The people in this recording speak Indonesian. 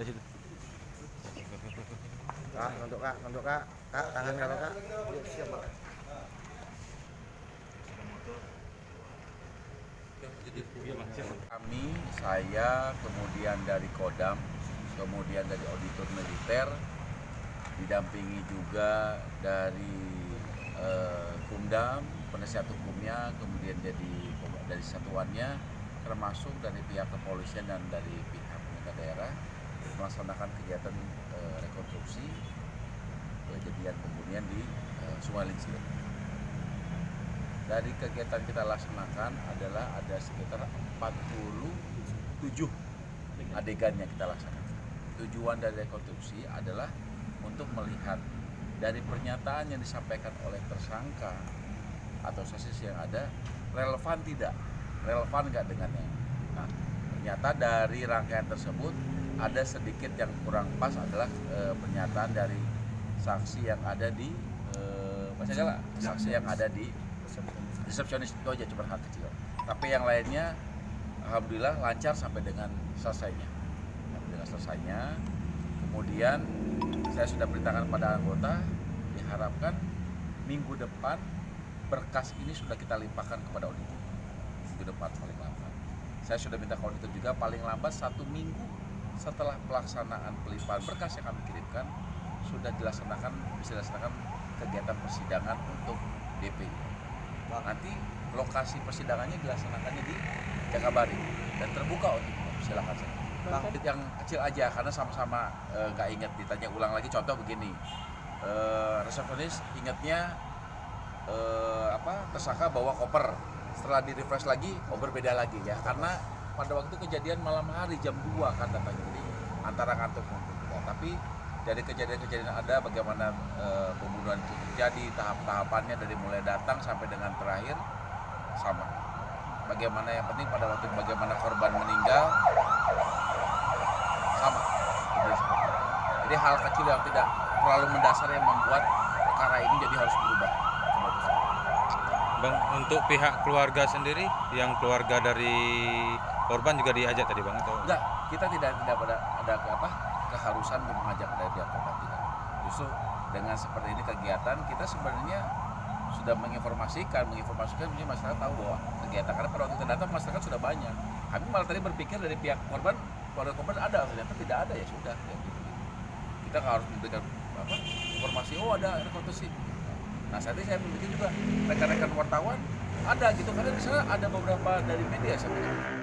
ada situ. Kak, untuk kak, tangan kalau kak. Kami, saya, kemudian dari Kodam, kemudian dari auditor militer, didampingi juga dari Kumdam, penasihat hukumnya, kemudian dari satuannya, termasuk dari pihak kepolisian dan dari pihak pemerintah daerah, melaksanakan kegiatan rekonstruksi kejadian pembunuhan di Sungai Lincir. Dari kegiatan kita laksanakan adalah ada sekitar 47 adegan yang kita laksanakan. Tujuan dari rekonstruksi adalah untuk melihat dari pernyataan yang disampaikan oleh tersangka atau saksi yang ada relevan nggak dengannya. Nah, ternyata dari rangkaian tersebut ada sedikit yang kurang pas adalah pernyataan dari saksi yang ada di resepsionis itu aja cuma hal kecil. Tapi yang lainnya alhamdulillah lancar sampai dengan selesainya. Kemudian saya sudah beritakan pada anggota, diharapkan minggu depan berkas ini sudah kita limpahkan kepada auditor. Minggu depan paling lambat. Saya sudah minta ke auditor juga paling lambat 1 minggu setelah pelaksanaan pelimpahan berkas yang kami kirimkan sudah bisa dilaksanakan kegiatan persidangan untuk DP. Nanti lokasi persidangannya dilaksanakannya di Jakabaring dan terbuka untuk silakan saja. Yang kecil aja karena sama-sama nggak ingat, ditanya ulang lagi. Contoh begini, resepsionis ingatnya tersangka bawa koper, setelah di refresh lagi koper beda lagi ya, karena pada waktu kejadian malam hari jam 2 kan datangnya, jadi antara ngantuk juga. Tapi dari kejadian ada bagaimana pembunuhan itu terjadi, tahap-tahapannya dari mulai datang sampai dengan terakhir sama. Bagaimana yang penting pada waktu bagaimana korban meninggal sama. Jadi hal kecil yang tidak terlalu mendasar yang membuat perkara ini jadi harus berubah. Bang, untuk pihak keluarga sendiri, yang keluarga dari korban juga diajak tadi Bang atau? Enggak, kita tidak ada keharusan untuk mengajak dari pihak korban tidak. Justru dengan seperti ini kegiatan kita sebenarnya sudah menginformasikan ini masyarakat tahu bahwa kegiatan, karena pada waktu kita datang masyarakat sudah banyak. Kami malah tadi berpikir dari pihak korban, keluarga korban ada, ternyata tidak ada, ya sudah. Ya, gitu. Kita harus memberikan informasi, ada rekonstruksi. Nah saat ini saya memiliki juga rekan-rekan wartawan ada gitu, karena di sana ada beberapa dari media sebenarnya.